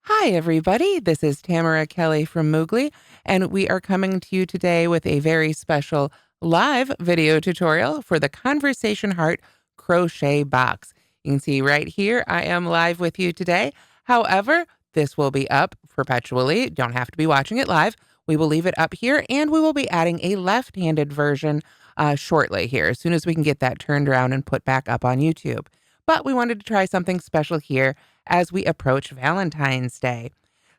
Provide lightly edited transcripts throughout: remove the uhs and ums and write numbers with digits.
Hi, everybody. This is Tamara Kelly from Moogly, and we are coming to you today with a very special live video tutorial for the Conversation Heart Crochet Box. You can see right here, I am live with you today. However, this will be up perpetually. You don't have to be watching it live. We will leave it up here, and we will be adding a left-handed version shortly here, as soon as we can get that turned around and put back up on YouTube. But we wanted to try something special here as we approach Valentine's Day.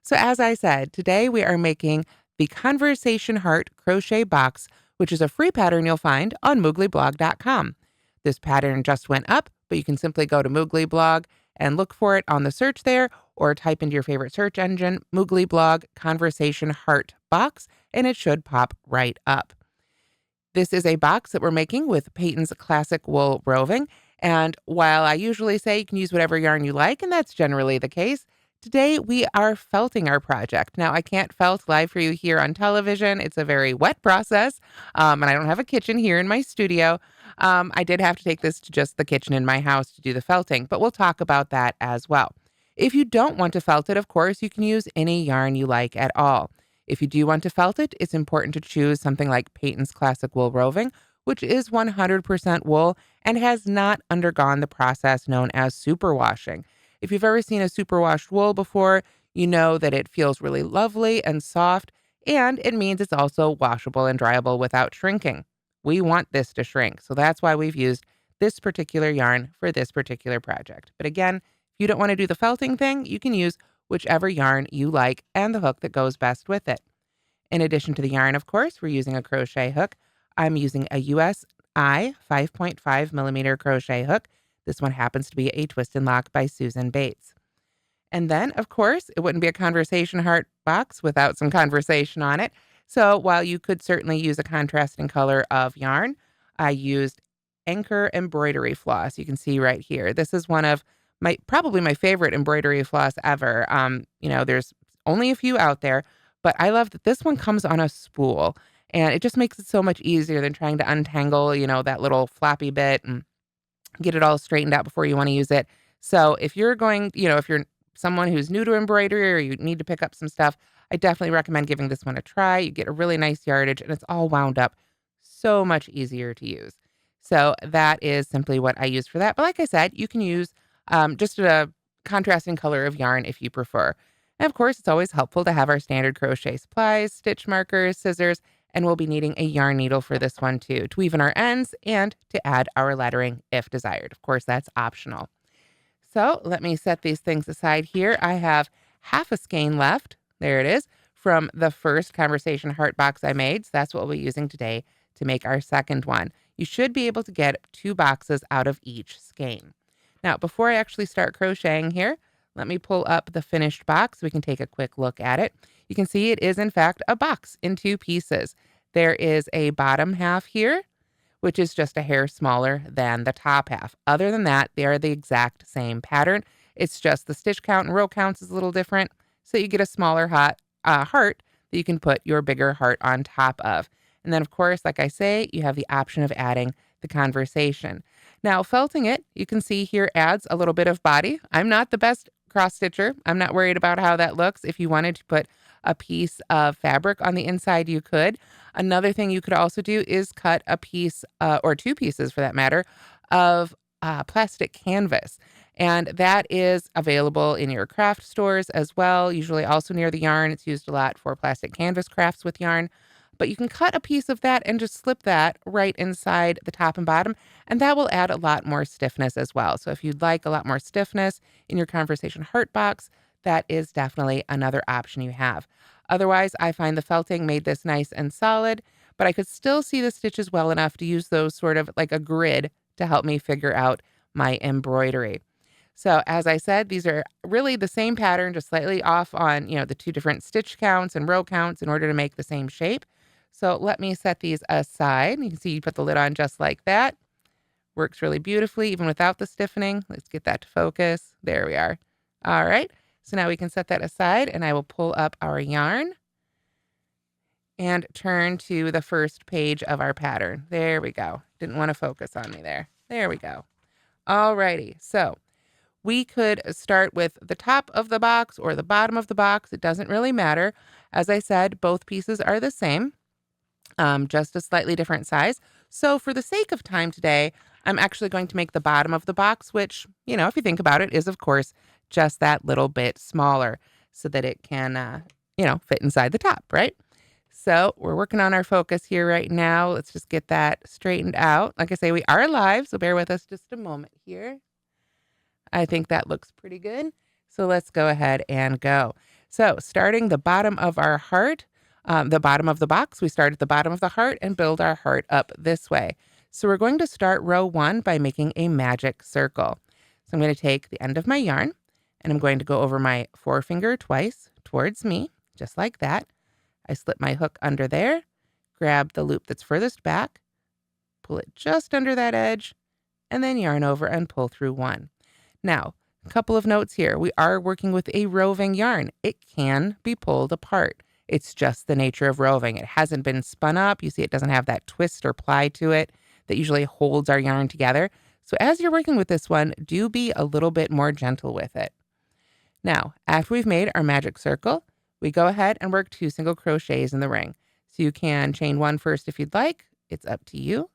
So, as I said, today we are making the Conversation Heart Crochet Box, which is a free pattern you'll find on mooglyblog.com. This pattern just went up, but you can simply go to Moogly blog and look for it on the search there, or type into your favorite search engine, Moogly blog Conversation Heart Box, and it should pop right up. This is a box that we're making with Patons Classic Wool Roving. And while I usually say you can use whatever yarn you like, and that's generally the case, today we are felting our project. Now, I can't felt live for you here on television. It's a very wet process, and I don't have a kitchen here in my studio. I did have to take this to just the kitchen in my house to do the felting, but we'll talk about that as well. If you don't want to felt it, of course, you can use any yarn you like at all. If you do want to felt it, it's important to choose something like Patons Classic Wool Roving, which is 100% wool and has not undergone the process known as superwashing. If you've ever seen a superwashed wool before, you know that it feels really lovely and soft, and it means it's also washable and dryable without shrinking. We want this to shrink, so that's why we've used this particular yarn for this particular project. But again, if you don't want to do the felting thing, you can use whichever yarn you like and the hook that goes best with it. In addition to the yarn, of course, we're using a crochet hook. I'm using a USI 5.5 millimeter crochet hook. This one happens to be a twist and lock by Susan Bates. And then, of course, it wouldn't be a Conversation Heart box without some conversation on it. So while you could certainly use a contrasting color of yarn, I used Anchor Embroidery Floss. You can see right here. This is one of probably my favorite embroidery floss ever. There's only a few out there, but I love that this one comes on a spool, and it just makes it so much easier than trying to untangle, that little floppy bit and get it all straightened out before you want to use it. So if you're going, if you're someone who's new to embroidery or you need to pick up some stuff, I definitely recommend giving this one a try. You get a really nice yardage, and it's all wound up so much easier to use. So that is simply what I use for that. But like I said, you can use just a contrasting color of yarn if you prefer. And of course, it's always helpful to have our standard crochet supplies, stitch markers, scissors, and we'll be needing a yarn needle for this one too, to weave in our ends and to add our lettering if desired. Of course, that's optional. So let me set these things aside here. I have half a skein left. There it is, from the first Conversation Heart box I made. So that's what we'll be using today to make our second one. You should be able to get 2 boxes out of each skein. Now, before I actually start crocheting here, let me pull up the finished box so we can take a quick look at it. You can see it is, in fact, a box in 2 pieces. There is a bottom half here, which is just a hair smaller than the top half. Other than that, they are the exact same pattern. It's just the stitch count and row counts is a little different, so you get a smaller heart that you can put your bigger heart on top of. And then, of course, like I say, you have the option of adding the conversation. Now, felting it, you can see here adds a little bit of body. I'm not the best cross stitcher. I'm not worried about how that looks. If you wanted to put a piece of fabric on the inside, you could. Another thing you could also do is cut a piece, or 2 pieces for that matter, of plastic canvas. And that is available in your craft stores as well, usually also near the yarn. It's used a lot for plastic canvas crafts with yarn. But you can cut a piece of that and just slip that right inside the top and bottom, and that will add a lot more stiffness as well. So if you'd like a lot more stiffness in your Conversation Heart box, that is definitely another option you have. Otherwise, I find the felting made this nice and solid, but I could still see the stitches well enough to use those sort of like a grid to help me figure out my embroidery. So as I said, these are really the same pattern, just slightly off on, the 2 different stitch counts and row counts in order to make the same shape. So let me set these aside. You can see you put the lid on just like that. Works really beautifully, even without the stiffening. Let's get that to focus. There we are. All right. So now we can set that aside, and I will pull up our yarn and turn to the first page of our pattern. There we go. Didn't want to focus on me there. There we go. All righty. So We could start with the top of the box or the bottom of the box. It doesn't really matter. As I said, both pieces are the same, just a slightly different size. So for the sake of time today, I'm actually going to make the bottom of the box, which, if you think about it, is of course just that little bit smaller so that it can, fit inside the top, right? So we're working on our focus here right now. Let's just get that straightened out. Like I say, we are live, so bear with us just a moment here. I think that looks pretty good. So let's go ahead and go. So starting the bottom of our heart, the bottom of the box, we start at the bottom of the heart and build our heart up this way. So we're going to start row 1 by making a magic circle. So I'm going to take the end of my yarn and I'm going to go over my forefinger twice towards me, just like that. I slip my hook under there, grab the loop that's furthest back, pull it just under that edge, and then yarn over and pull through 1. Now, a couple of notes here. We are working with a roving yarn. It can be pulled apart. It's just the nature of roving. It hasn't been spun up. You see, it doesn't have that twist or ply to it that usually holds our yarn together. So as you're working with this one, do be a little bit more gentle with it. Now, after we've made our magic circle, we go ahead and work 2 single crochets in the ring. So you can chain 1 first if you'd like. It's up to you.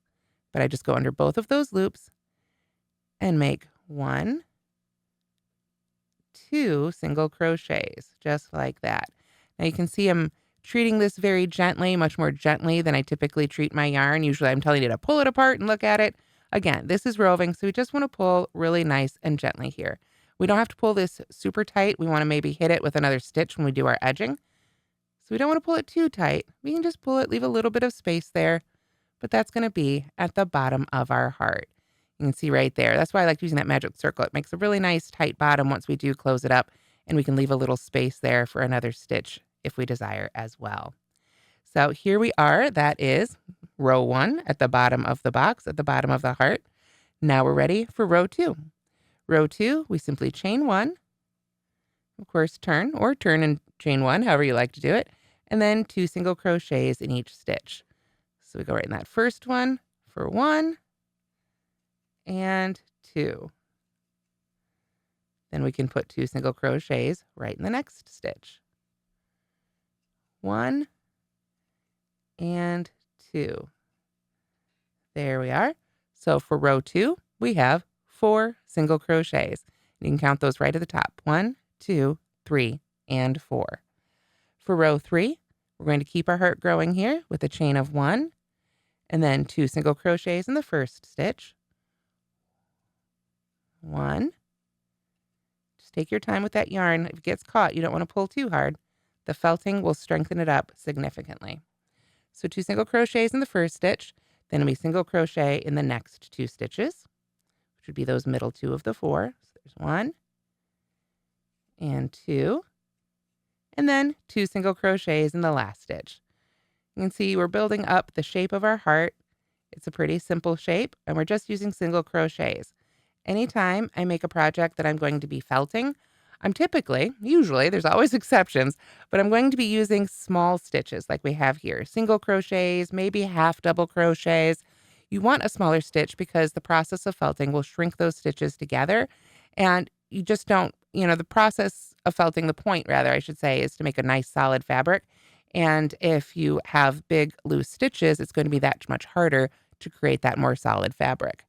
But I just go under both of those loops and make 1, 2 single crochets, just like that. Now you can see I'm treating this very gently, much more gently than I typically treat my yarn. Usually I'm telling you to pull it apart and look at it. Again, this is roving, so we just want to pull really nice and gently here. We don't have to pull this super tight. We want to maybe hit it with another stitch when we do our edging. So we don't want to pull it too tight. We can just pull it, leave a little bit of space there, but that's going to be at the bottom of our heart. You can see right there. That's why I like using that magic circle. It makes a really nice tight bottom once we do close it up, and we can leave a little space there for another stitch if we desire as well. So here we are. That is row 1 at the bottom of the box, at the bottom of the heart. Now we're ready for row 2. Row 2, we simply chain 1, of course turn and chain 1, however you like to do it, and then 2 single crochets in each stitch. So we go right in that first one for 1 and 2. Then we can put 2 single crochets right in the next stitch. 1 and 2. There we are. So for row 2, we have 4 single crochets. You can count those right at the top. 1, 2, 3, and 4. For row 3, we're going to keep our heart growing here with a chain of 1 and then 2 single crochets in the first stitch. 1. Just take your time with that yarn. If it gets caught, you don't want to pull too hard. The felting will strengthen it up significantly. So 2 single crochets in the first stitch, then we single crochet in the next 2 stitches, which would be those middle 2 of the 4. So there's 1 and 2, and then 2 single crochets in the last stitch. You can see we're building up the shape of our heart. It's a pretty simple shape, and we're just using single crochets. Anytime I make a project that I'm going to be felting, I'm usually, there's always exceptions, but I'm going to be using small stitches like we have here. Single crochets, maybe half double crochets. You want a smaller stitch because the process of felting will shrink those stitches together. And you just don't, the process of felting, the point rather, I should say, is to make a nice solid fabric. And if you have big loose stitches, it's going to be that much harder to create that more solid fabric.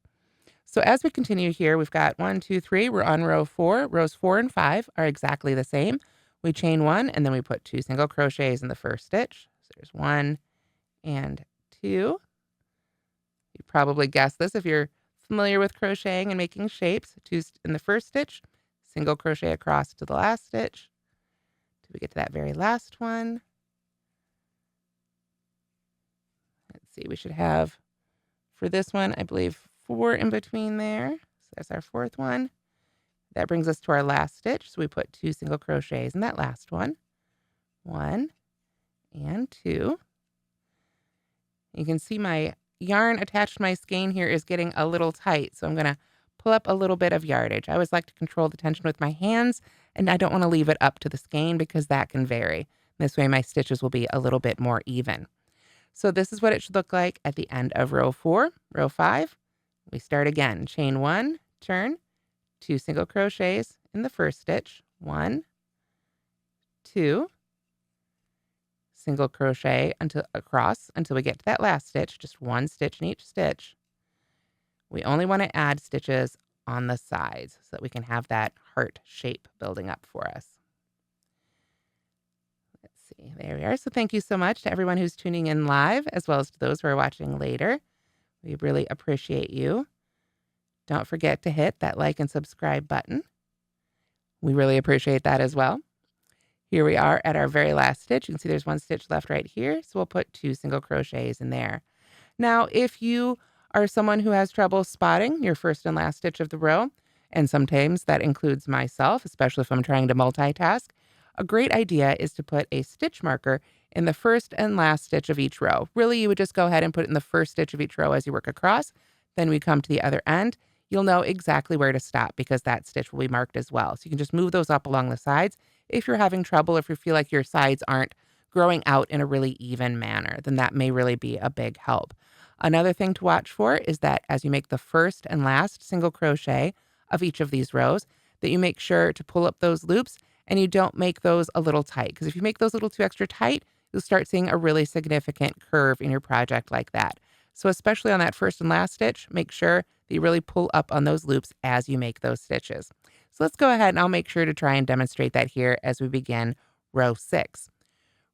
So as we continue here, we've got 1, 2, 3. We're on row 4. Rows 4 and 5 are exactly the same. We chain 1, and then we put 2 single crochets in the first stitch. So there's 1 and 2. You probably guessed this if you're familiar with crocheting and making shapes. 2 in the first stitch, single crochet across to the last stitch till we get to that very last one. Let's see, we should have, for this one, I believe 4 in between there. So that's our 4th one. That brings us to our last stitch. So we put 2 single crochets in that last one. 1 and 2. You can see my yarn attached to my skein here is getting a little tight. So I'm going to pull up a little bit of yardage. I always like to control the tension with my hands, and I don't want to leave it up to the skein because that can vary. This way my stitches will be a little bit more even. So this is what it should look like at the end of row 4. Row 5. We start again. Chain 1, turn, 2 single crochets in the first stitch, 1, 2, single crochet until across until we get to that last stitch, just 1 stitch in each stitch. We only want to add stitches on the sides so that we can have that heart shape building up for us. Let's see, there we are. So thank you so much to everyone who's tuning in live, as well as to those who are watching later. We really appreciate you. Don't forget to hit that like and subscribe button. We really appreciate that as well. Here we are at our very last stitch. You can see there's 1 stitch left right here, so we'll put 2 single crochets in there. Now, if you are someone who has trouble spotting your first and last stitch of the row, and sometimes that includes myself, especially if I'm trying to multitask, a great idea is to put a stitch marker in the first and last stitch of each row. Really, you would just go ahead and put it in the first stitch of each row as you work across. Then we come to the other end. You'll know exactly where to stop because that stitch will be marked as well. So you can just move those up along the sides. If you're having trouble, if you feel like your sides aren't growing out in a really even manner, then that may really be a big help. Another thing to watch for is that as you make the first and last single crochet of each of these rows, that you make sure to pull up those loops and you don't make those a little tight. Because if you make those a little too extra tight, you'll start seeing a really significant curve in your project like that. So especially on that first and last stitch, make sure that you really pull up on those loops as you make those stitches. So let's go ahead and I'll make sure to try and demonstrate that here as we begin row 6.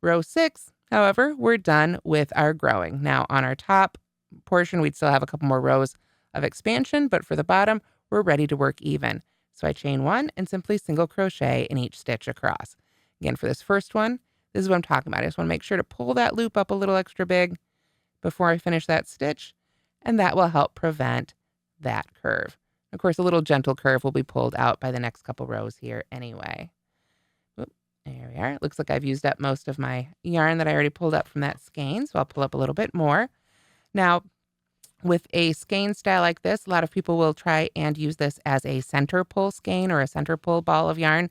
Row 6, however, we're done with our growing. Now on our top portion, we'd still have a couple more rows of expansion, but for the bottom, we're ready to work even. So I chain 1 and simply single crochet in each stitch across. Again, for this first one, this is what I'm talking about. I just want to make sure to pull that loop up a little extra big before I finish that stitch, and that will help prevent that curve. Of course, a little gentle curve will be pulled out by the next couple rows here anyway. Oop, there we are. It looks like I've used up most of my yarn that I already pulled up from that skein, so I'll pull up a little bit more. Now, with a skein style like this, a lot of people will try and use this as a center pull skein or a center pull ball of yarn.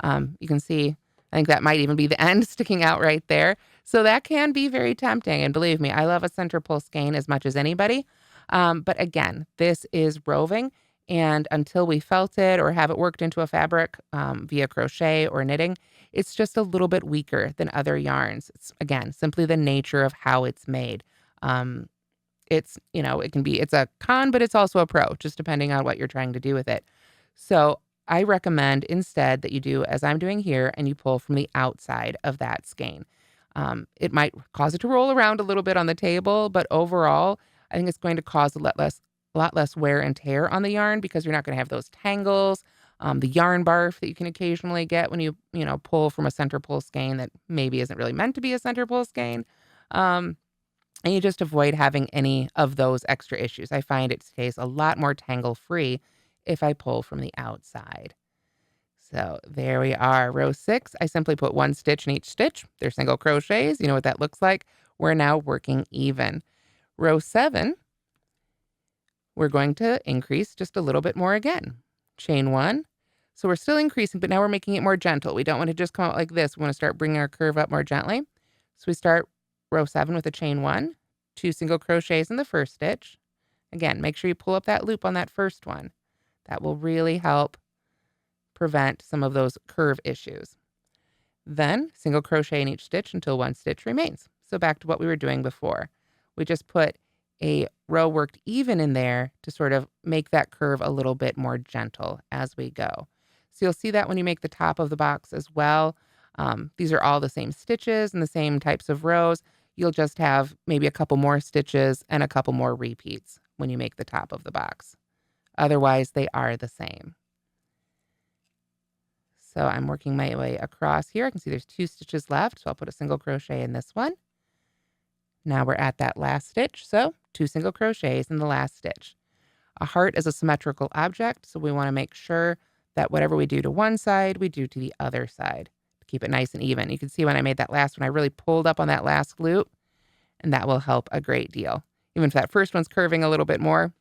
You can see, I think that might even be the end sticking out right there. So that can be very tempting. And believe me, I love a center pull skein as much as anybody. But again, this is roving. And until we felt it or have it worked into a fabric via crochet or knitting, it's just a little bit weaker than other yarns. It's, again, simply the nature of how it's made. It's, it's a con, but it's also a pro, just depending on what you're trying to do with it. So I recommend instead that you do as I'm doing here and you pull from the outside of that skein. It might cause it to roll around a little bit on the table, but overall, I think it's going to cause a lot less wear and tear on the yarn because you're not going to have those tangles, the yarn barf that you can occasionally get when you pull from a center pull skein that maybe isn't really meant to be a center pull skein. And you just avoid having any of those extra issues. I find it stays a lot more tangle-free if I pull from the outside. So there we are, row 6. I simply put 1 stitch in each stitch. They're single crochets. You know what that looks like. We're now working even. Row 7, we're going to increase just a little bit more again. Chain 1. So we're still increasing, but now we're making it more gentle. We don't want to just come out like this. We want to start bringing our curve up more gently. So we start row 7 with a chain 1, 2 single crochets in the first stitch. Again, make sure you pull up that loop on that first one. That will really help prevent some of those curve issues. Then single crochet in each stitch until 1 stitch remains. So back to what we were doing before. We just put a row worked even in there to sort of make that curve a little bit more gentle as we go. So you'll see that when you make the top of the box as well. These are all the same stitches and the same types of rows. You'll just have maybe a couple more stitches and a couple more repeats when you make the top of the box. Otherwise, they are the same. So I'm working my way across here. I can see there's 2 stitches left, so I'll put a single crochet in this one. Now we're at that last stitch, so 2 single crochets in the last stitch. A heart is a symmetrical object, so we want to make sure that whatever we do to one side, we do to the other side. Keep it nice and even. You can see when I made that last one, I really pulled up on that last loop, and that will help a great deal. Even if that first one's curving a little bit more,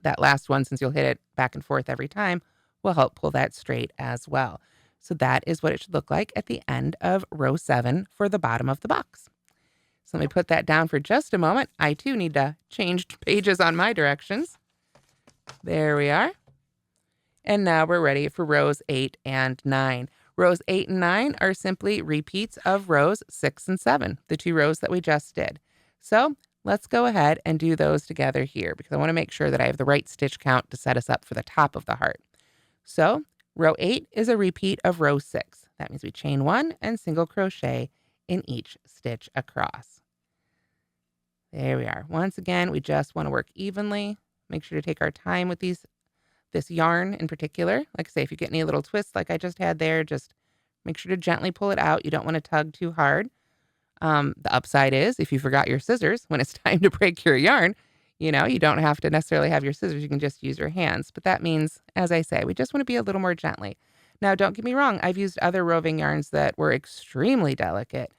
that last one, since you'll hit it back and forth every time, will help pull that straight as well. So that is what it should look like at the end of row 7 for the bottom of the box. So let me put that down for just a moment. I too need to change pages on my directions. There we are. And now we're ready for rows 8 and 9. Rows 8 and 9 are simply repeats of rows 6 and 7, the 2 rows that we just did. So let's go ahead and do those together here because I want to make sure that I have the right stitch count to set us up for the top of the heart. So row 8 is a repeat of row 6. That means we chain 1 and single crochet in each stitch across. There we are. Once again, we just want to work evenly. Make sure to take our time with this yarn in particular. Like I say, if you get any little twists like I just had there, just make sure to gently pull it out. You don't want to tug too hard. The upside is if you forgot your scissors when it's time to break your yarn, you don't have to necessarily have your scissors. You can just use your hands. But that means, as I say, we just want to be a little more gently. Now, don't get me wrong. I've used other roving yarns that were extremely delicate,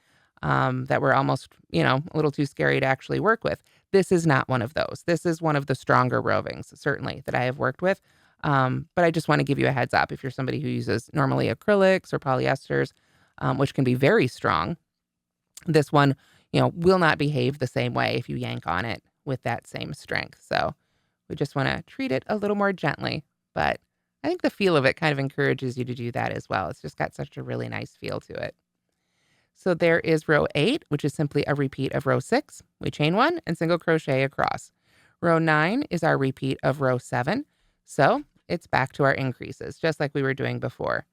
that were almost, a little too scary to actually work with. This is not one of those. This is one of the stronger rovings, certainly, that I have worked with. But I just want to give you a heads up if you're somebody who uses normally acrylics or polyesters, which can be very strong. This one, will not behave the same way if you yank on it with that same strength. So we just want to treat it a little more gently. But I think the feel of it kind of encourages you to do that as well. It's just got such a really nice feel to it. So there is row 8, which is simply a repeat of row 6. We chain 1 and single crochet across. Row 9 is our repeat of row 7. So it's back to our increases, just like we were doing before.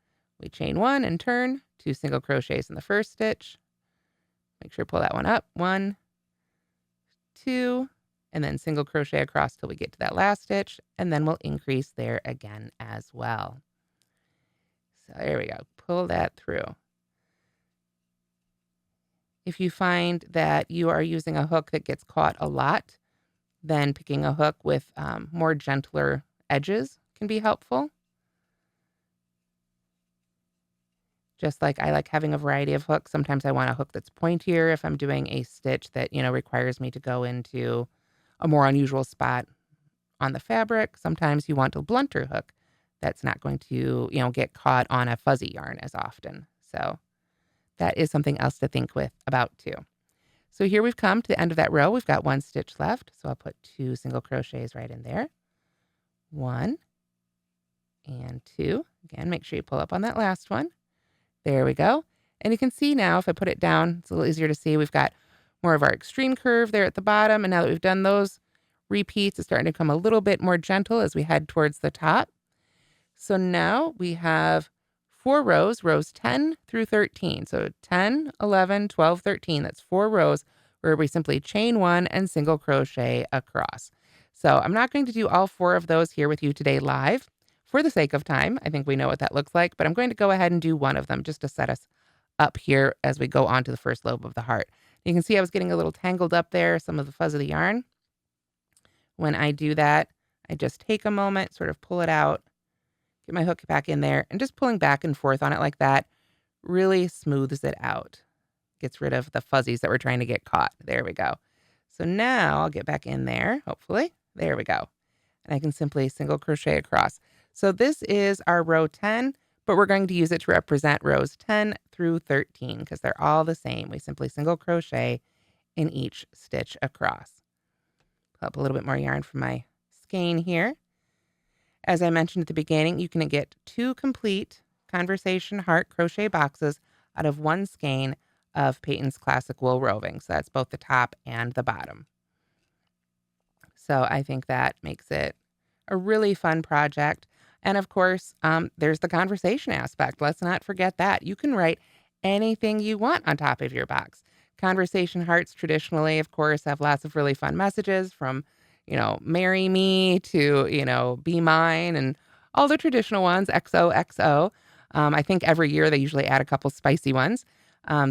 We chain 1 and turn, 2 single crochets in the first stitch. Make sure to pull that one up. 1, 2, and then single crochet across till we get to that last stitch, and then we'll increase there again as well. So there we go. Pull that through. If you find that you are using a hook that gets caught a lot, then picking a hook with more gentler edges can be helpful. Just like I like having a variety of hooks. Sometimes I want a hook that's pointier if I'm doing a stitch that, requires me to go into a more unusual spot on the fabric. Sometimes you want a blunter hook that's not going to, get caught on a fuzzy yarn as often. So that is something else to think about too. So here we've come to the end of that row. We've got 1 stitch left. So I'll put 2 single crochets right in there. 1 and 2. Again, make sure you pull up on that last one. There we go. And you can see now, if I put it down, it's a little easier to see. We've got more of our extreme curve there at the bottom. And now that we've done those repeats, it's starting to become a little bit more gentle as we head towards the top. So now we have 4 rows, rows 10 through 13. So 10, 11, 12, 13. That's 4 rows where we simply chain 1 and single crochet across. So I'm not going to do all 4 of those here with you today live. For the sake of time, I think we know what that looks like, but I'm going to go ahead and do one of them just to set us up here as we go on to the first lobe of the heart. You can see I was getting a little tangled up there, some of the fuzz of the yarn. When I do that, I just take a moment, sort of pull it out, get my hook back in there, and just pulling back and forth on it like that really smooths it out. Gets rid of the fuzzies that we're trying to get caught. There we go. So now I'll get back in there, hopefully. There we go. And I can simply single crochet across. So this is our row 10, but we're going to use it to represent rows 10 through 13 because they're all the same. We simply single crochet in each stitch across. Pull up a little bit more yarn from my skein here. As I mentioned at the beginning, you can get 2 complete Conversation Heart Crochet Boxes out of 1 skein of Patons Classic Wool Roving. So that's both the top and the bottom. So I think that makes it a really fun project. And of course, there's the conversation aspect. Let's not forget that. You can write anything you want on top of your box. Conversation hearts traditionally, of course, have lots of really fun messages from, marry me to, be mine and all the traditional ones, XOXO. I think every year they usually add a couple spicy ones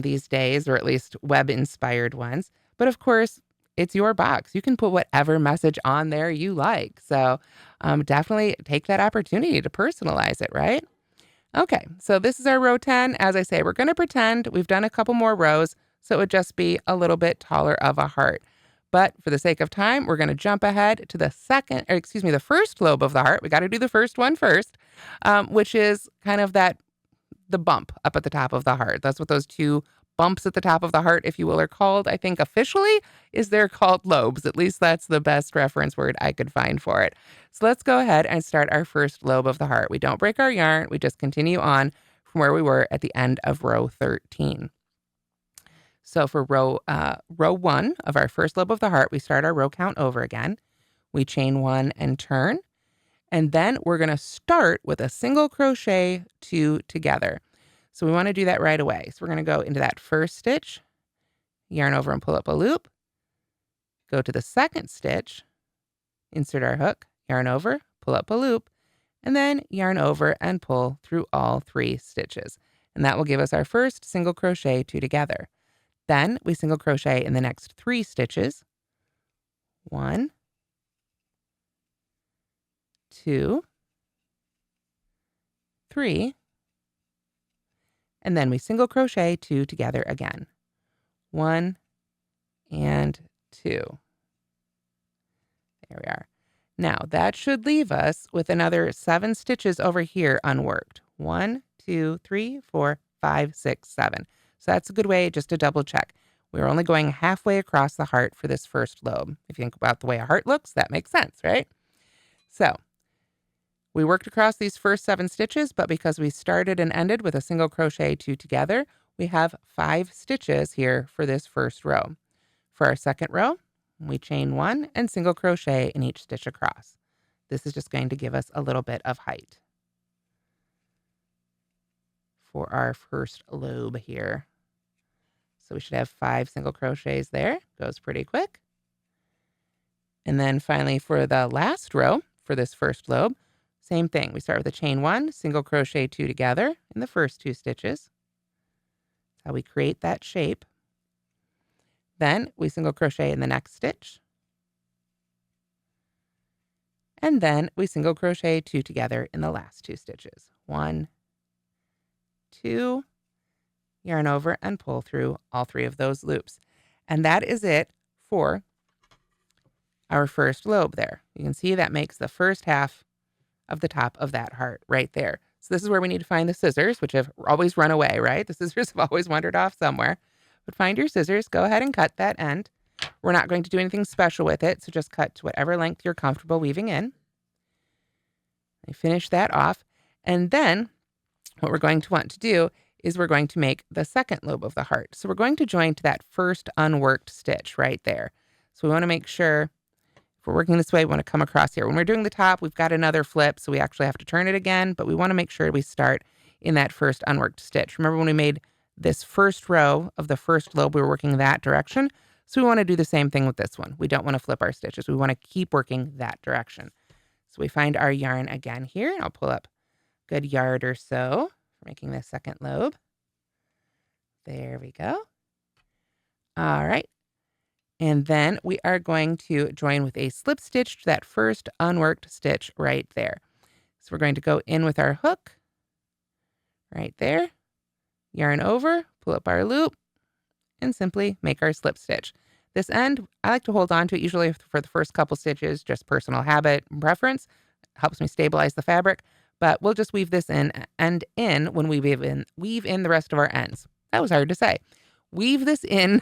these days, or at least web-inspired ones. But of course, it's your box. You can put whatever message on there you like. So definitely take that opportunity to personalize it, right? Okay, so this is our row 10. As I say, we're going to pretend we've done a couple more rows, so it would just be a little bit taller of a heart. But for the sake of time, we're going to jump ahead to the first lobe of the heart. We got to do the first one first, which is kind of the bump up at the top of the heart. That's what those 2 bumps at the top of the heart, if you will, are called, I think officially, is they're called lobes. At least that's the best reference word I could find for it. So let's go ahead and start our first lobe of the heart. We don't break our yarn. We just continue on from where we were at the end of row 13. So for row 1 of our first lobe of the heart, we start our row count over again. We chain 1 and turn. And then we're going to start with a single crochet 2 together. So we want to do that right away. So we're going to go into that first stitch, yarn over and pull up a loop, go to the second stitch, insert our hook, yarn over, pull up a loop, and then yarn over and pull through all 3 stitches. And that will give us our first single crochet 2 together. Then we single crochet in the next 3 stitches. 1, 2, 3, and then we single crochet 2 together again. 1 and 2. There we are. Now that should leave us with another 7 stitches over here unworked. 1, 2, 3, 4, 5, 6, 7. So that's a good way just to double check. We're only going halfway across the heart for this first lobe. If you think about the way a heart looks, that makes sense, right? So we worked across these first 7 stitches, but because we started and ended with a single crochet 2 together, we have 5 stitches here for this first row. For our second row, we chain 1 and single crochet in each stitch across. This is just going to give us a little bit of height for our first lobe here. So we should have 5 single crochets there. Goes pretty quick. And then finally for the last row for this first lobe, same thing. We start with a chain 1, single crochet 2 together in the first 2 stitches. That's how we create that shape. Then we single crochet in the next stitch. And then we single crochet 2 together in the last 2 stitches. 1, 2, yarn over and pull through all 3 of those loops. And that is it for our first lobe there. You can see that makes the first half of the top of that heart right there. So this is where we need to find the scissors, which have always run away, right? The scissors have always wandered off somewhere. But find your scissors, go ahead and cut that end. We're not going to do anything special with it, so just cut to whatever length you're comfortable weaving in. I finish that off. And then what we're going to want to do is we're going to make the second lobe of the heart. So we're going to join to that first unworked stitch right there. So we want to make sure, if we're working this way, we want to come across here. When we're doing the top, we've got another flip, so we actually have to turn it again, but we want to make sure we start in that first unworked stitch. Remember when we made this first row of the first lobe, we were working that direction. So we want to do the same thing with this one. We don't want to flip our stitches. We want to keep working that direction. So we find our yarn again here, and I'll pull up a good yard or so for making the second lobe. There we go. All right. And then we are going to join with a slip stitch to that first unworked stitch right there. So we're going to go in with our hook right there, yarn over, pull up our loop, and simply make our slip stitch. This end, I like to hold on to it usually for the first couple stitches, just personal habit and preference. It helps me stabilize the fabric, but we'll just weave this in when we weave in the rest of our ends. That was hard to say. Weave this in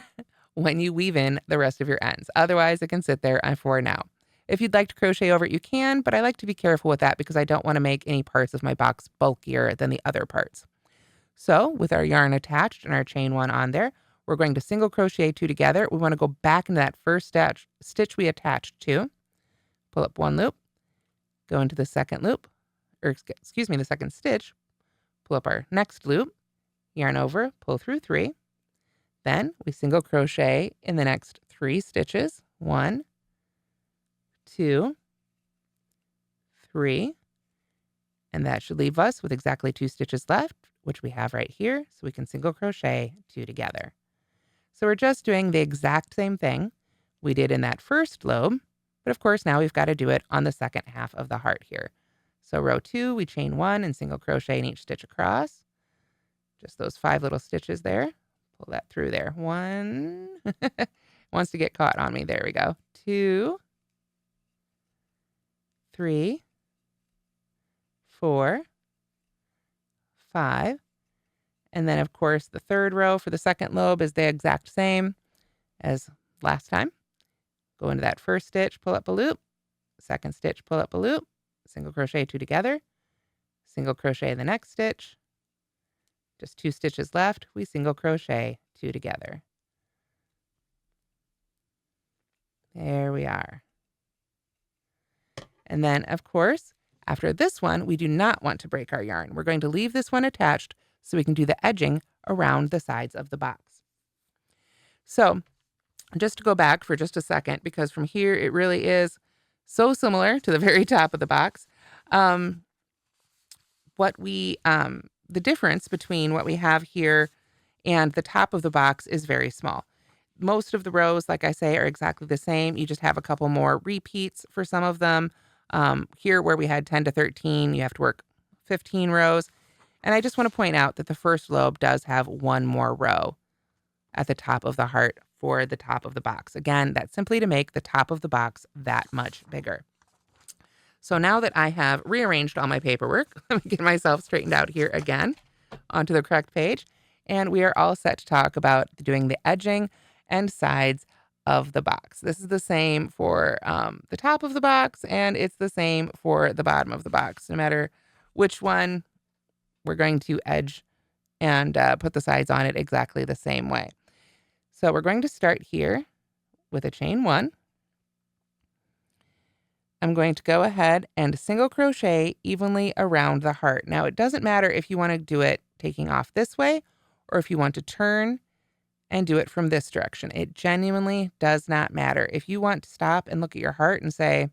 when you weave in the rest of your ends. Otherwise, it can sit there for now. If you'd like to crochet over it, you can, but I like to be careful with that because I don't want to make any parts of my box bulkier than the other parts. So with our yarn attached and our chain 1 on there, we're going to single crochet 2 together. We want to go back into that first stitch we attached to. Pull up 1 loop, go into the second loop, the second stitch, pull up our next loop, yarn over, pull through 3. Then we single crochet in the next 3 stitches. 1, 2, 3. And that should leave us with exactly 2 stitches left, which we have right here. So we can single crochet 2 together. So we're just doing the exact same thing we did in that first lobe. But of course, now we've got to do it on the second half of the heart here. So row 2, we chain 1 and single crochet in each stitch across. Just those 5 little stitches there. Pull that through there. 1. Wants to get caught on me. There we go. 2, 3, 4, 5. And then, of course, the third row for the second lobe is the exact same as last time. Go into that first stitch, pull up a loop, second stitch, pull up a loop, single crochet 2 together, single crochet in the next stitch, just 2 stitches left, we single crochet 2 together. There we are. And then, of course, after this one, we do not want to break our yarn. We're going to leave this one attached so we can do the edging around the sides of the box. So just to go back for just a second, because from here it really is so similar to the very top of the box. The difference between what we have here and the top of the box is very small. Most of the rows, like I say, are exactly the same. You just have a couple more repeats for some of them. Here where we had 10 to 13, you have to work 15 rows. And I just want to point out that the first lobe does have one more row at the top of the heart for the top of the box. Again, that's simply to make the top of the box that much bigger. So now that I have rearranged all my paperwork, let me get myself straightened out here again onto the correct page. And we are all set to talk about doing the edging and sides of the box. This is the same for the top of the box, and it's the same for the bottom of the box. No matter which one, we're going to edge and put the sides on it exactly the same way. So we're going to start here with a chain 1. I'm going to go ahead and single crochet evenly around the heart. Now, it doesn't matter if you want to do it taking off this way or if you want to turn and do it from this direction. It genuinely does not matter. If you want to stop and look at your heart and say,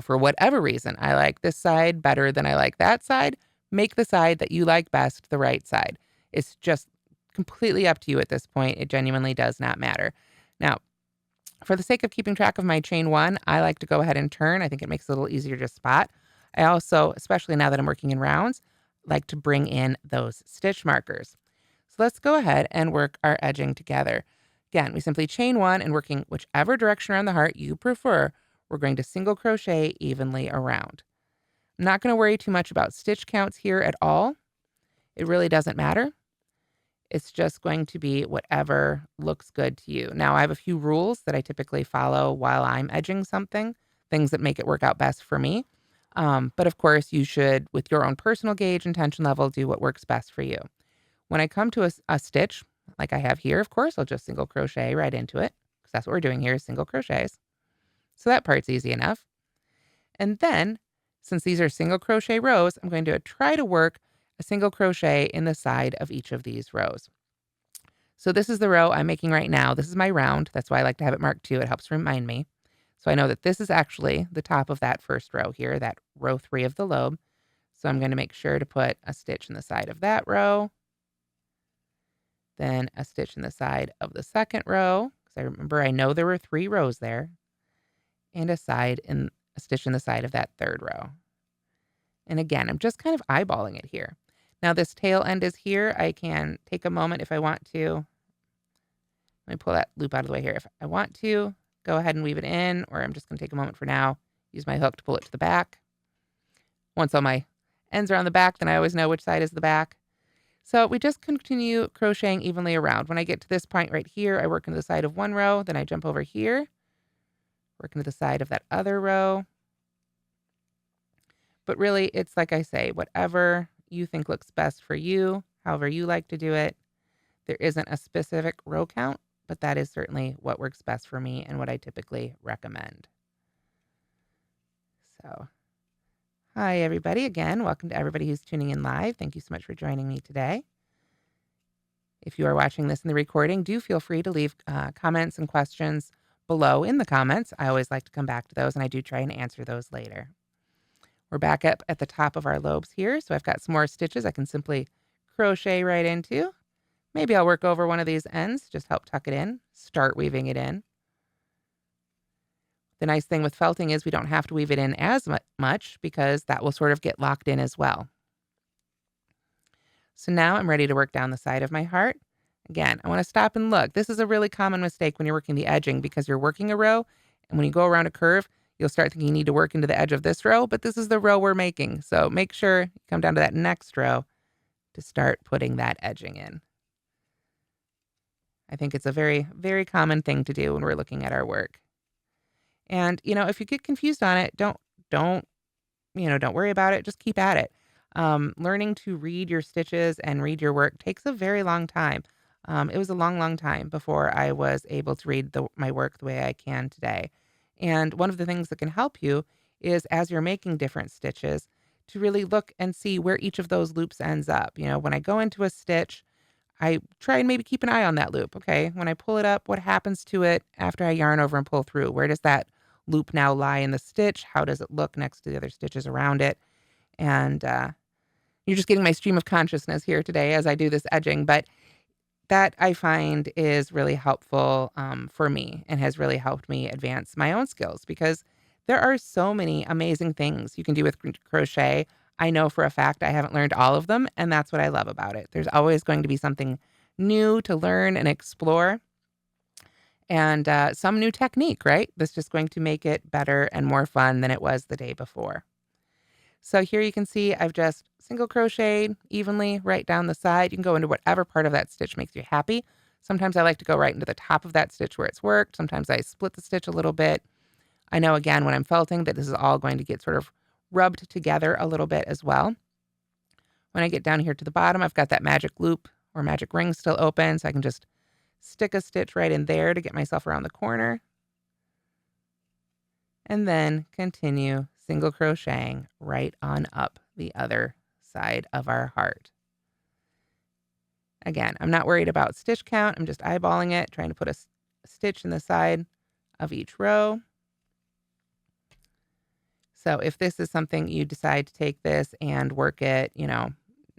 for whatever reason, I like this side better than I like that side, make the side that you like best the right side. It's just completely up to you at this point. It genuinely does not matter. Now, for the sake of keeping track of my chain 1, I like to go ahead and turn. I think it makes it a little easier to spot. I also, especially now that I'm working in rounds, like to bring in those stitch markers. So let's go ahead and work our edging together. Again, we simply chain 1 and working whichever direction around the heart you prefer, we're going to single crochet evenly around. I'm not going to worry too much about stitch counts here at all. It really doesn't matter. It's just going to be whatever looks good to you. Now, I have a few rules that I typically follow while I'm edging something, things that make it work out best for me. But of course, you should, with your own personal gauge and tension level, do what works best for you. When I come to a stitch, like I have here, of course, I'll just single crochet right into it, because that's what we're doing here is single crochets. So that part's easy enough. And then, since these are single crochet rows, I'm going to try to work a single crochet in the side of each of these rows. So this is the row I'm making right now. This is my round. That's why I like to have it marked too. It helps remind me. So I know that this is actually the top of that first row here, that row 3 of the lobe. So I'm going to make sure to put a stitch in the side of that row, then a stitch in the side of the second row, because I know there were 3 rows there, and a stitch in the side of that third row. And again, I'm just kind of eyeballing it here. Now this tail end is here. I can take a moment if I want to. Let me pull that loop out of the way here. If I want to, go ahead and weave it in, or I'm just going to take a moment for now, use my hook to pull it to the back. Once all my ends are on the back, then I always know which side is the back. So we just continue crocheting evenly around. When I get to this point right here, I work into the side of one row, then I jump over here, work into the side of that other row. But really, it's like I say, whatever you think looks best for you, however you like to do it. There isn't a specific row count, but that is certainly what works best for me and what I typically recommend. So, hi everybody again. Welcome to everybody who's tuning in live. Thank you so much for joining me today. If you are watching this in the recording, do feel free to leave comments and questions below in the comments. I always like to come back to those, and I do try and answer those later. We're back up at the top of our lobes here, so I've got some more stitches I can simply crochet right into. Maybe I'll work over one of these ends, just help tuck it in, start weaving it in. The nice thing with felting is we don't have to weave it in as much because that will sort of get locked in as well. So now I'm ready to work down the side of my heart. Again, I want to stop and look. This is a really common mistake when you're working the edging because you're working a row, and when you go around a curve, you'll start thinking you need to work into the edge of this row, but this is the row we're making. So make sure you come down to that next row, to start putting that edging in. I think it's a very, very common thing to do when we're looking at our work. And, if you get confused on it, don't don't worry about it. Just keep at it. Learning to read your stitches and read your work takes a very long time. It was a long, long time before I was able to read my work the way I can today. And one of the things that can help you is as you're making different stitches to really look and see where each of those loops ends up. When I go into a stitch, I try and maybe keep an eye on that loop. Okay. When I pull it up, what happens to it after I yarn over and pull through? Where does that loop now lie in the stitch? How does it look next to the other stitches around it? And you're just getting my stream of consciousness here today as I do this edging. But that I find is really helpful for me and has really helped me advance my own skills because there are so many amazing things you can do with crochet. I know for a fact I haven't learned all of them, and that's what I love about it. There's always going to be something new to learn and explore and some new technique, right? That's just going to make it better and more fun than it was the day before. So here you can see I've just single crocheted evenly right down the side. You can go into whatever part of that stitch makes you happy. Sometimes I like to go right into the top of that stitch where it's worked. Sometimes I split the stitch a little bit. I know, again, when I'm felting that this is all going to get sort of rubbed together a little bit as well. When I get down here to the bottom, I've got that magic loop or magic ring still open, so I can just stick a stitch right in there to get myself around the corner. And then continue single crocheting right on up the other side of our heart. Again, I'm not worried about stitch count. I'm just eyeballing it, trying to put a stitch in the side of each row. So if this is something you decide to take this and work it,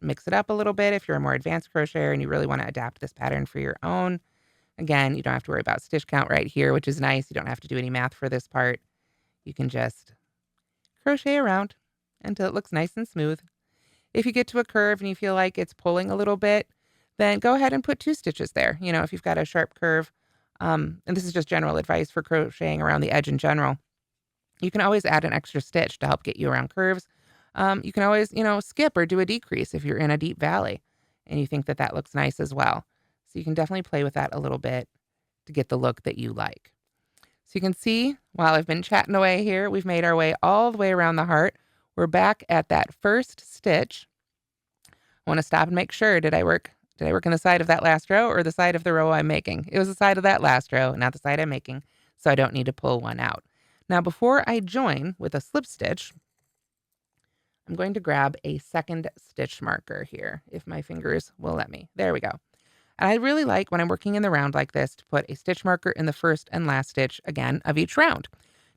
mix it up a little bit if you're a more advanced crocheter and you really want to adapt this pattern for your own. Again, you don't have to worry about stitch count right here, which is nice. You don't have to do any math for this part. You can just crochet around until it looks nice and smooth. If you get to a curve and you feel like it's pulling a little bit, then go ahead and put 2 stitches there. If you've got a sharp curve, and this is just general advice for crocheting around the edge in general, you can always add an extra stitch to help get you around curves. You can always, skip or do a decrease if you're in a deep valley and you think that that looks nice as well. So you can definitely play with that a little bit to get the look that you like. So you can see while I've been chatting away here, we've made our way all the way around the heart. We're back at that first stitch. I want to stop and make sure, did I work in the side of that last row or the side of the row I'm making? It was the side of that last row, not the side I'm making, so I don't need to pull one out. Now, before I join with a slip stitch, I'm going to grab a second stitch marker here, if my fingers will let me. There we go. And I really like when I'm working in the round like this to put a stitch marker in the first and last stitch, again, of each round.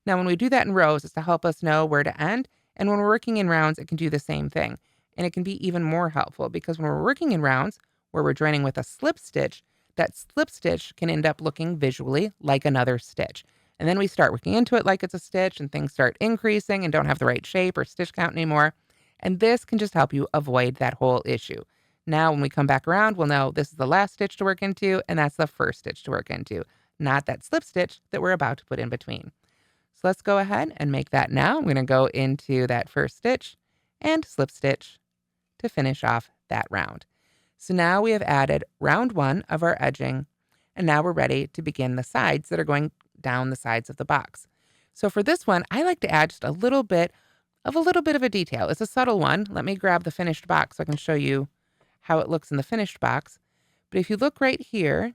Now, when we do that in rows, it's to help us know where to end. And when we're working in rounds, it can do the same thing. And it can be even more helpful because when we're working in rounds where we're joining with a slip stitch, that slip stitch can end up looking visually like another stitch. And then we start working into it like it's a stitch and things start increasing and don't have the right shape or stitch count anymore. And this can just help you avoid that whole issue. Now, when we come back around, we'll know this is the last stitch to work into, and that's the first stitch to work into, not that slip stitch that we're about to put in between. So let's go ahead and make that now. I'm going to go into that first stitch and slip stitch to finish off that round. So now we have added round 1 of our edging, and now we're ready to begin the sides that are going down the sides of the box. So for this one, I like to add just a little bit of a detail. It's a subtle one. Let me grab the finished box so I can show you how it looks in the finished box. But if you look right here,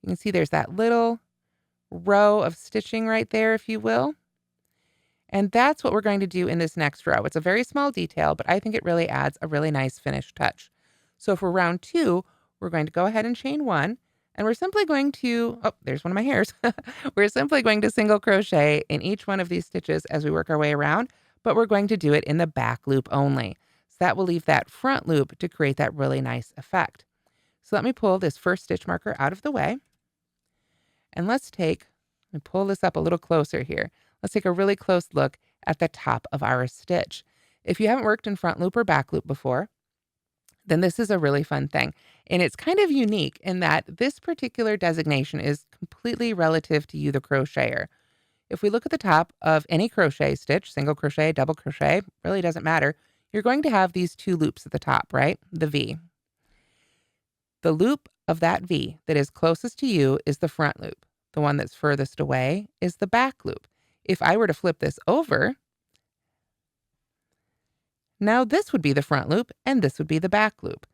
you can see there's that little row of stitching right there, if you will. And that's what we're going to do in this next row. It's a very small detail, but I think it really adds a really nice finished touch. So for round 2, we're going to go ahead and chain 1, and we're simply going to, oh, there's one of my hairs. We're simply going to single crochet in each one of these stitches as we work our way around, but we're going to do it in the back loop only. So that will leave that front loop to create that really nice effect. So let me pull this first stitch marker out of the way. And let me pull this up a little closer here. Let's take a really close look at the top of our stitch. If you haven't worked in front loop or back loop before, then this is a really fun thing. And it's kind of unique in that this particular designation is completely relative to you, the crocheter. If we look at the top of any crochet stitch, single crochet, double crochet, really doesn't matter, you're going to have these two loops at the top, right? The V. The loop of that V that is closest to you is the front loop. The one that's furthest away is the back loop. If I were to flip this over, now this would be the front loop and this would be the back loop.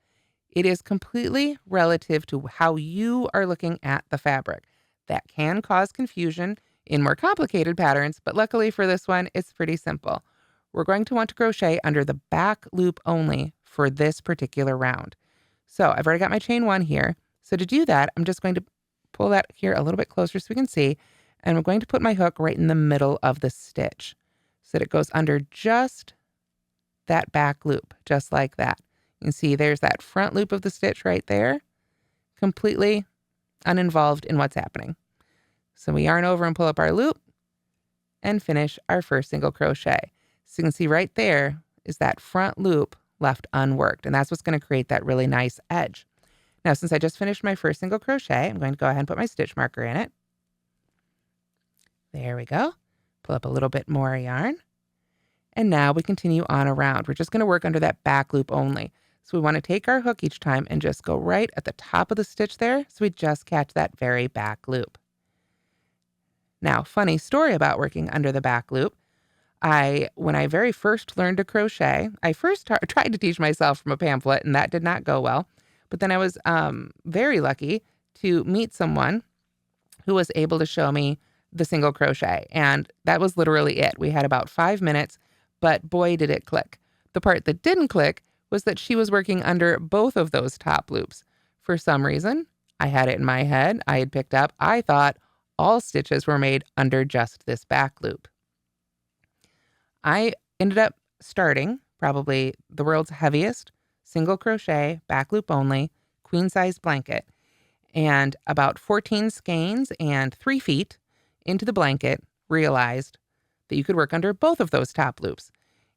It is completely relative to how you are looking at the fabric. That can cause confusion in more complicated patterns, but luckily for this one, it's pretty simple. We're going to want to crochet under the back loop only for this particular round. So I've already got my chain 1 here. So to do that, I'm just going to pull that here a little bit closer so we can see, and I'm going to put my hook right in the middle of the stitch so that it goes under just that back loop, just like that. You can see there's that front loop of the stitch right there, completely uninvolved in what's happening. So we yarn over and pull up our loop and finish our first single crochet. So you can see right there is that front loop left unworked, and that's what's going to create that really nice edge. Now, since I just finished my first single crochet, I'm going to go ahead and put my stitch marker in it. There we go. Pull up a little bit more yarn. And now we continue on around. We're just going to work under that back loop only. So we want to take our hook each time and just go right at the top of the stitch there, so we just catch that very back loop. Now, funny story about working under the back loop. When I very first learned to crochet, I first tried to teach myself from a pamphlet, and that did not go well. But then I was very lucky to meet someone who was able to show me the single crochet, and that was literally it. We had about 5 minutes, but boy, did it click. The part that didn't click was that she was working under both of those top loops. For some reason, I had it in my head, I had picked up, I thought all stitches were made under just this back loop. I ended up starting probably the world's heaviest single crochet, back loop only, queen size blanket, and about 14 skeins and 3 feet into the blanket realized that you could work under both of those top loops.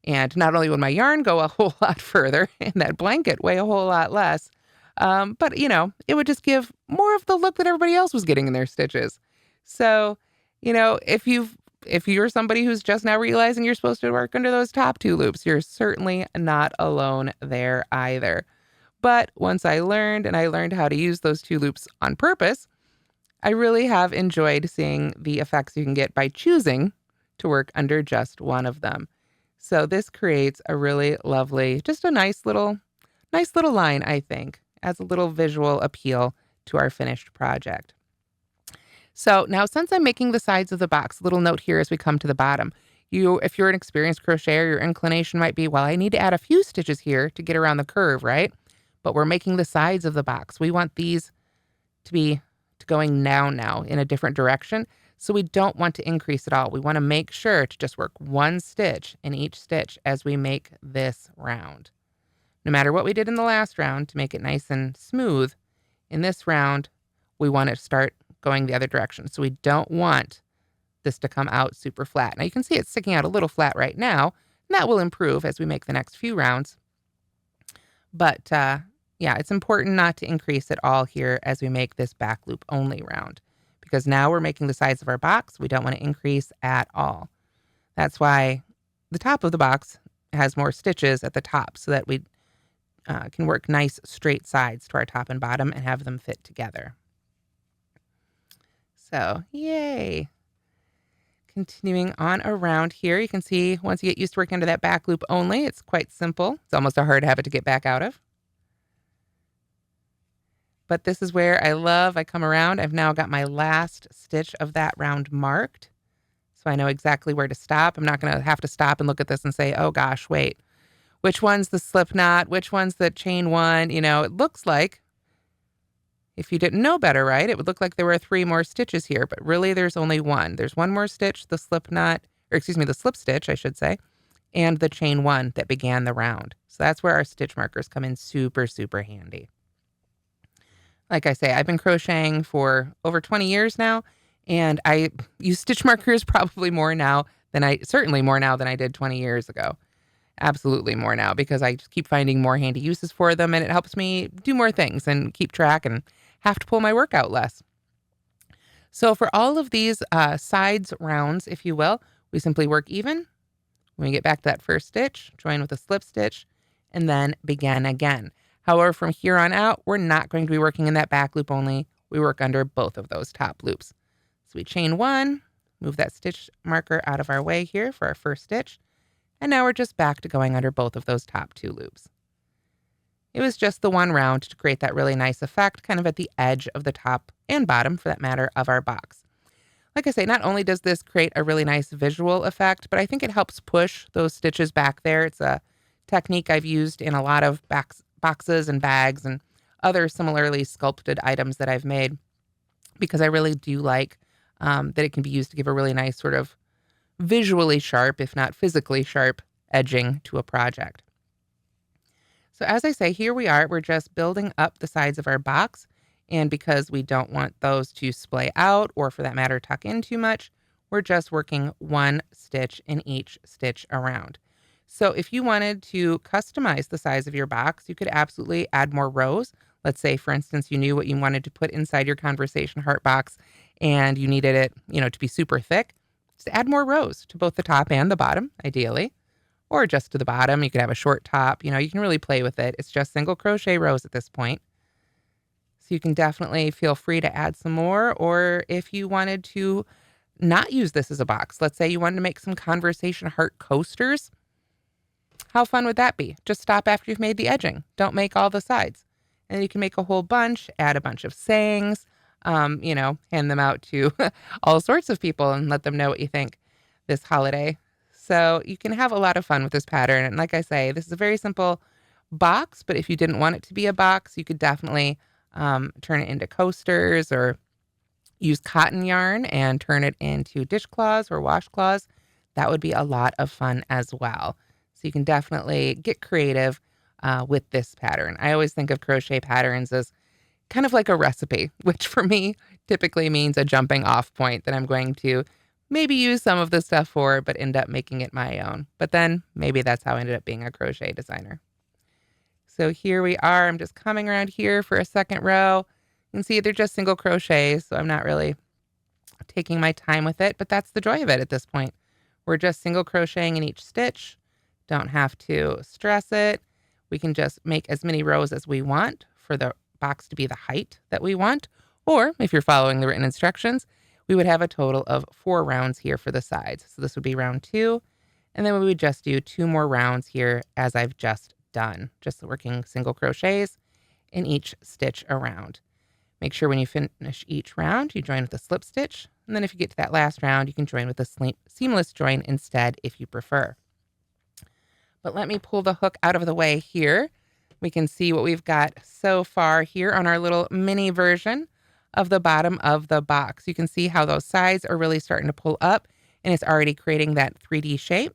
And not only would my yarn go a whole lot further and that blanket weigh a whole lot less, but it would just give more of the look that everybody else was getting in their stitches. So, if you're somebody who's just now realizing you're supposed to work under those top 2 loops, you're certainly not alone there either. But once I learned how to use those 2 loops on purpose, I really have enjoyed seeing the effects you can get by choosing to work under just one of them. So this creates a really lovely, just a nice little line, I think, as a little visual appeal to our finished project. So now, since I'm making the sides of the box, a little note here as we come to the bottom. If you're an experienced crocheter, your inclination might be, well, I need to add a few stitches here to get around the curve, right? But we're making the sides of the box. We want these to be going down now in a different direction. So we don't want to increase at all. We want to make sure to just work one stitch in each stitch as we make this round. No matter what we did in the last round to make it nice and smooth, in this round, we want to start going the other direction. So we don't want this to come out super flat. Now you can see it's sticking out a little flat right now, and that will improve as we make the next few rounds. But yeah, it's important not to increase at all here as we make this back loop only round, because now we're making the sides of our box. We don't want to increase at all. That's why the top of the box has more stitches at the top, so that we can work nice straight sides to our top and bottom and have them fit together. So, yay. Continuing on around here, you can see once you get used to working under that back loop only, it's quite simple. It's almost a hard habit to get back out of. But this is where I come around. I've now got my last stitch of that round marked, so I know exactly where to stop. I'm not going to have to stop and look at this and say, oh gosh, wait, which one's the slip knot? Which one's the chain 1? It looks like, if you didn't know better, right, it would look like there were 3 more stitches here, but really there's only 1. There's 1 more stitch, the slip knot, or excuse me, the slip stitch, I should say, and the chain 1 that began the round. So that's where our stitch markers come in super, super handy. Like I say, I've been crocheting for over 20 years now, and I use stitch markers probably certainly more now than I did 20 years ago. Absolutely more now, because I just keep finding more handy uses for them, and it helps me do more things and keep track and have to pull my work out less. So for all of these sides rounds, if you will, we simply work even, When we get back to that first stitch, join with a slip stitch, and then begin again. However, from here on out, we're not going to be working in that back loop only. We work under both of those top loops. So we chain one, move that stitch marker out of our way here for our first stitch, and now we're just back to going under both of those top two loops. It was just the one round to create that really nice effect, kind of at the edge of the top and bottom, for that matter, of our box. Like I say, not only does this create a really nice visual effect, but I think it helps push those stitches back there. It's a technique I've used in a lot of boxes and bags and other similarly sculpted items that I've made, because I really do like that it can be used to give a really nice sort of visually sharp, if not physically sharp, edging to a project. So as I say, here we are, we're just building up the sides of our box. And because we don't want those to splay out, or for that matter, tuck in too much, we're just working one stitch in each stitch around. So if you wanted to customize the size of your box, you could absolutely add more rows. Let's say, for instance, you knew what you wanted to put inside your Conversation Heart box and you needed it, to be super thick. Just add more rows to both the top and the bottom, ideally. Or just to the bottom. You could have a short top. You can really play with it. It's just single crochet rows at this point. So you can definitely feel free to add some more. Or if you wanted to not use this as a box, let's say you wanted to make some Conversation Heart coasters. How fun would that be? Just stop after you've made the edging. Don't make all the sides. And you can make a whole bunch, add a bunch of sayings, hand them out to all sorts of people and let them know what you think this holiday. So you can have a lot of fun with this pattern. And like I say, this is a very simple box, but if you didn't want it to be a box, you could definitely turn it into coasters, or use cotton yarn and turn it into dishcloths or washcloths. That would be a lot of fun as well. So you can definitely get creative with this pattern. I always think of crochet patterns as kind of like a recipe, which for me typically means a jumping off point that I'm going to maybe use some of the stuff for, but end up making it my own. But then maybe that's how I ended up being a crochet designer. So here we are. I'm just coming around here for a second row. You can see they're just single crochets, so I'm not really taking my time with it, but that's the joy of it at this point. We're just single crocheting in each stitch. Don't have to stress it. We can just make as many rows as we want for the box to be the height that we want. Or if you're following the written instructions, we would have a total of 4 rounds here for the sides. So this would be round 2. And then we would just do 2 more rounds here as I've just done. Just working single crochets in each stitch around. Make sure when you finish each round, you join with a slip stitch. And then if you get to that last round, you can join with a seamless join instead if you prefer. But let me pull the hook out of the way here. We can see what we've got so far here on our little mini version of the bottom of the box. You can see how those sides are really starting to pull up, and it's already creating that 3D shape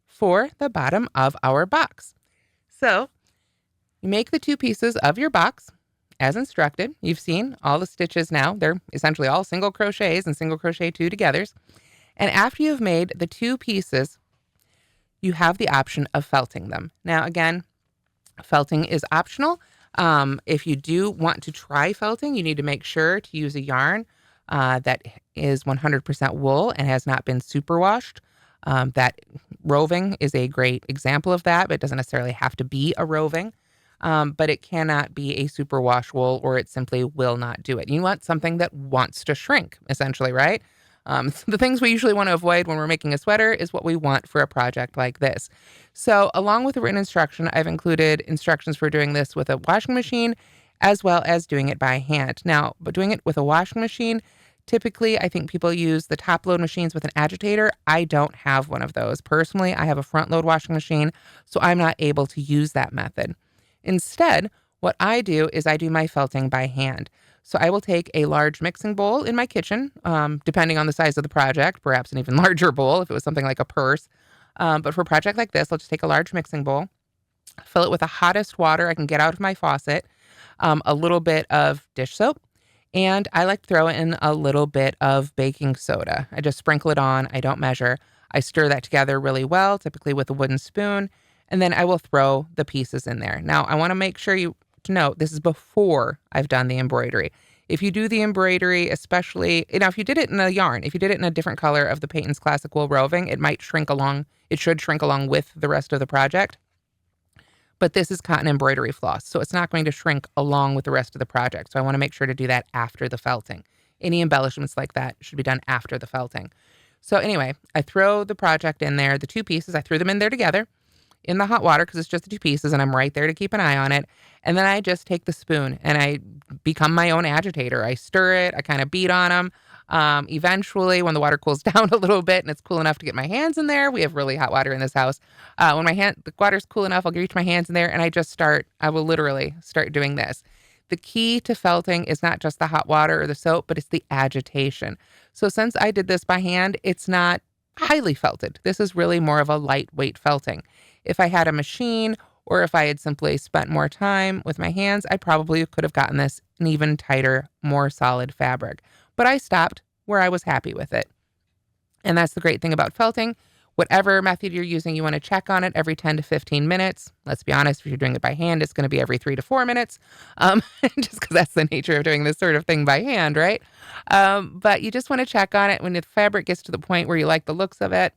for the bottom of our box. So you make the 2 pieces of your box as instructed. You've seen all the stitches now. They're essentially all single crochets and single crochet 2 togethers. And after you've made the 2 pieces, you have the option of felting them. Now, again, felting is optional. If you do want to try felting, you need to make sure to use a yarn that is 100% wool and has not been superwashed. That Roving is a great example of that, but it doesn't necessarily have to be a Roving. But it cannot be a superwash wool, or it simply will not do it. You want something that wants to shrink, essentially, right? The things we usually want to avoid when we're making a sweater is what we want for a project like this. So along with the written instruction, I've included instructions for doing this with a washing machine, as well as doing it by hand. Now, but doing it with a washing machine, typically, I think people use the top load machines with an agitator. I don't have one of those. Personally, I have a front load washing machine, so I'm not able to use that method. Instead, what I do is I do my felting by hand. So I will take a large mixing bowl in my kitchen, depending on the size of the project, perhaps an even larger bowl if it was something like a purse. But for a project like this, I'll just take a large mixing bowl, fill it with the hottest water I can get out of my faucet, a little bit of dish soap, and I like to throw in a little bit of baking soda. I just sprinkle it on. I don't measure. I stir that together really well, typically with a wooden spoon, and then I will throw the pieces in there. Now, I want to make sure to note this is before I've done the embroidery. If you do the embroidery, especially, if you did it in a yarn, if you did it in a different color of the Patons Classic Wool Roving, it might shrink along. It should shrink along with the rest of the project. But this is cotton embroidery floss, so it's not going to shrink along with the rest of the project. So I want to make sure to do that after the felting. Any embellishments like that should be done after the felting. So anyway, I throw the project in there, the two pieces, I threw them in there together in the hot water because it's just the two pieces and I'm right there to keep an eye on it. And then I just take the spoon and I become my own agitator. I stir it, I kind of beat on them. Eventually, when the water cools down a little bit and it's cool enough to get my hands in there, we have really hot water in this house. When the water's cool enough, I'll reach my hands in there and I will literally start doing this. The key to felting is not just the hot water or the soap, but it's the agitation. So since I did this by hand, it's not highly felted. This is really more of a lightweight felting. If I had a machine or if I had simply spent more time with my hands, I probably could have gotten this an even tighter, more solid fabric. But I stopped where I was happy with it. And that's the great thing about felting. Whatever method you're using, you want to check on it every 10 to 15 minutes. Let's be honest, if you're doing it by hand, it's going to be every 3 to 4 minutes, just because that's the nature of doing this sort of thing by hand, right? But you just want to check on it when the fabric gets to the point where you like the looks of it.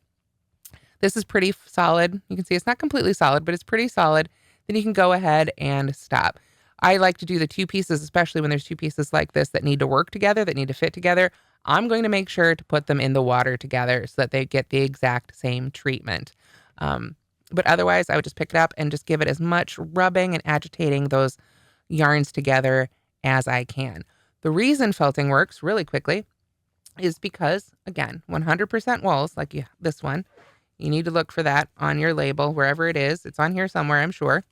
This is pretty solid. You can see it's not completely solid, but it's pretty solid. Then you can go ahead and stop. I like to do the two pieces, especially when there's two pieces like this that need to work together, that need to fit together. I'm going to make sure to put them in the water together so that they get the exact same treatment. But otherwise, I would just pick it up and just give it as much rubbing and agitating those yarns together as I can. The reason felting works really quickly is because, again, 100% wools, like this one, you need to look for that on your label, wherever it is. It's on here somewhere, I'm sure.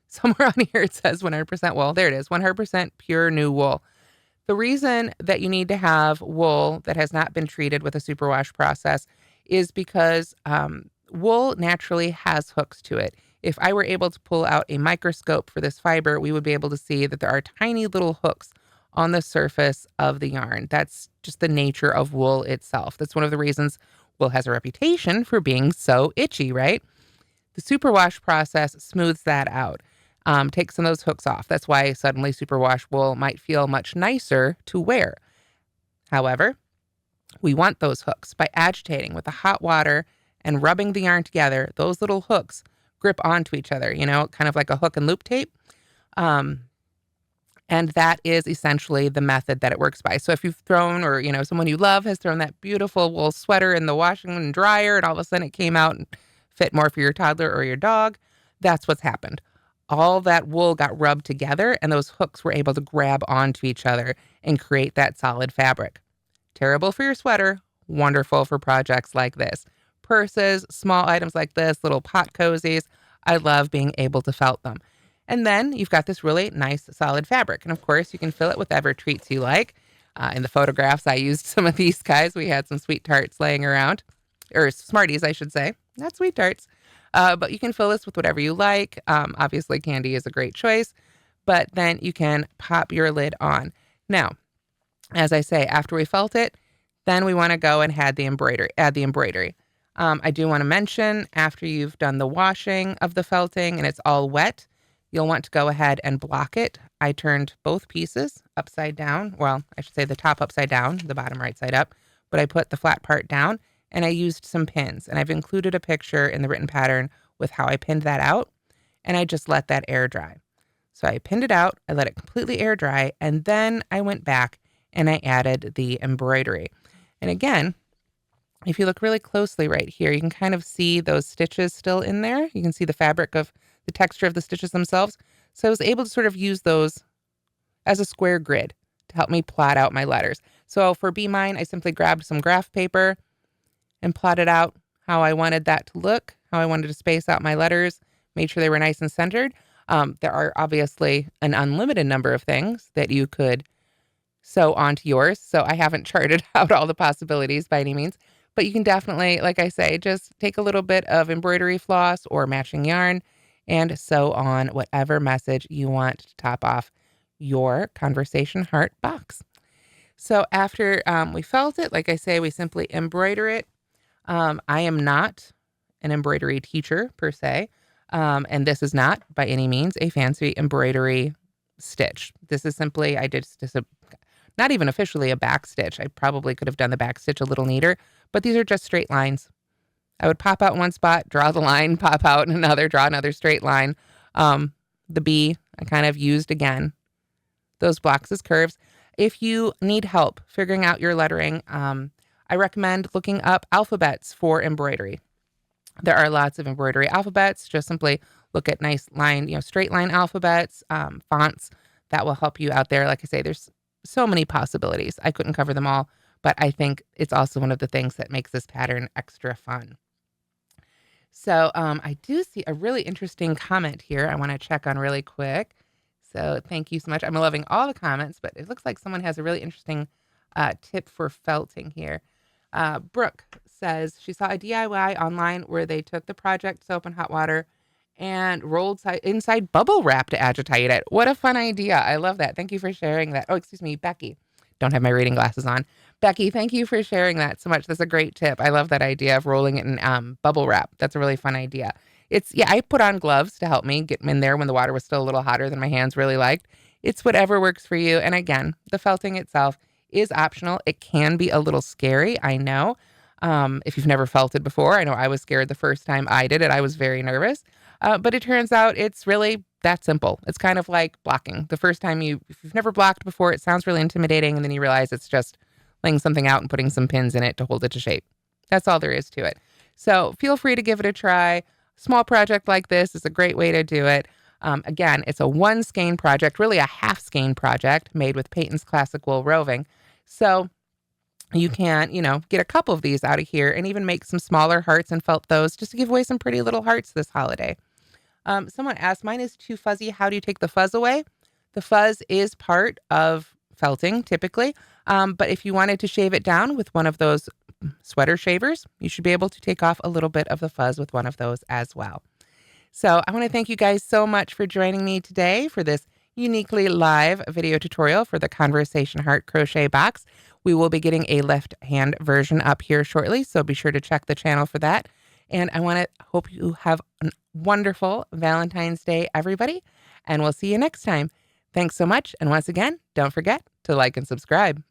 Somewhere on here it says 100% wool. There it is, 100% pure new wool. The reason that you need to have wool that has not been treated with a superwash process is because wool naturally has hooks to it. If I were able to pull out a microscope for this fiber, we would be able to see that there are tiny little hooks on the surface of the yarn. That's just the nature of wool itself. That's one of the reasons wool has a reputation for being so itchy, right? The superwash process smooths that out. Take some of those hooks off. That's why suddenly superwash wool might feel much nicer to wear. However, we want those hooks. By agitating with the hot water and rubbing the yarn together, those little hooks grip onto each other, kind of like a hook and loop tape. And that is essentially the method that it works by. So if you've thrown, or, someone you love has thrown that beautiful wool sweater in the washing and dryer, and all of a sudden it came out and fit more for your toddler or your dog, that's what's happened. All that wool got rubbed together and those hooks were able to grab onto each other and create that solid fabric. Terrible for your sweater, wonderful for projects like this. Purses, small items like this, little pot cozies. I love being able to felt them. And then you've got this really nice solid fabric. And of course you can fill it with whatever treats you like. In the photographs, I used some of these guys. We had some sweet tarts laying around, or Smarties, I should say, not sweet tarts. But you can fill this with whatever you like. Obviously, candy is a great choice, but then you can pop your lid on. Now, as I say, after we felt it, then we want to go and add the embroidery. I do want to mention, after you've done the washing of the felting and it's all wet, you'll want to go ahead and block it. I turned both pieces upside down. Well, I should say the top upside down, the bottom right side up, but I put the flat part down. And I used some pins, and I've included a picture in the written pattern with how I pinned that out, and I just let that air dry. So I pinned it out, I let it completely air dry, and then I went back and I added the embroidery. And again, if you look really closely right here, you can kind of see those stitches still in there. You can see the fabric of the texture of the stitches themselves. So I was able to sort of use those as a square grid to help me plot out my letters. So for Be Mine, I simply grabbed some graph paper and plotted out how I wanted that to look, how I wanted to space out my letters, made sure they were nice and centered. There are obviously an unlimited number of things that you could sew onto yours, so I haven't charted out all the possibilities by any means, but you can definitely, like I say, just take a little bit of embroidery floss or matching yarn and sew on whatever message you want to top off your Conversation Heart box. So after we felt it, like I say, we simply embroider it. I am not an embroidery teacher per se, and this is not by any means a fancy embroidery stitch. This is simply, I did just not even officially a back stitch. I probably could have done the back stitch a little neater, but these are just straight lines. I would pop out one spot, draw the line, pop out in another, draw another straight line. The B I kind of used again. Those blocks as curves. If you need help figuring out your lettering, I recommend looking up alphabets for embroidery. There are lots of embroidery alphabets. Just simply look at nice line, straight line alphabets, fonts. That will help you out there. Like I say, there's so many possibilities. I couldn't cover them all, but I think it's also one of the things that makes this pattern extra fun. So I do see a really interesting comment here I want to check on really quick. So thank you so much. I'm loving all the comments, but it looks like someone has a really interesting tip for felting here. Brooke says she saw a DIY online where they took the project soap and hot water and rolled inside bubble wrap to agitate it. What a fun idea. I love that. Thank you for sharing that. Oh, excuse me, Becky. Don't have my reading glasses on. Becky, thank you for sharing that so much. That's a great tip. I love that idea of rolling it in bubble wrap. That's a really fun idea. I put on gloves to help me get in there when the water was still a little hotter than my hands really liked. It's whatever works for you. And again, the felting itself is optional. It can be a little scary, I know. If you've never felted before, I know I was scared the first time I did it. I was very nervous. But it turns out it's really that simple. It's kind of like blocking. The first time if you've never blocked before, it sounds really intimidating, and then you realize it's just laying something out and putting some pins in it to hold it to shape. That's all there is to it. So feel free to give it a try. Small project like this is a great way to do it. Again, it's a one skein project, really a half skein project made with Patons Classic Wool Roving. So you can, get a couple of these out of here and even make some smaller hearts and felt those just to give away some pretty little hearts this holiday. Someone asked, mine is too fuzzy. How do you take the fuzz away? The fuzz is part of felting typically. But if you wanted to shave it down with one of those sweater shavers, you should be able to take off a little bit of the fuzz with one of those as well. So I want to thank you guys so much for joining me today for this uniquely live video tutorial for the Conversation Heart Crochet Box. We will be getting a left hand version up here shortly, so be sure to check the channel for that. And I want to hope you have a wonderful Valentine's Day, everybody, and we'll see you next time. Thanks so much. And once again, don't forget to like and subscribe.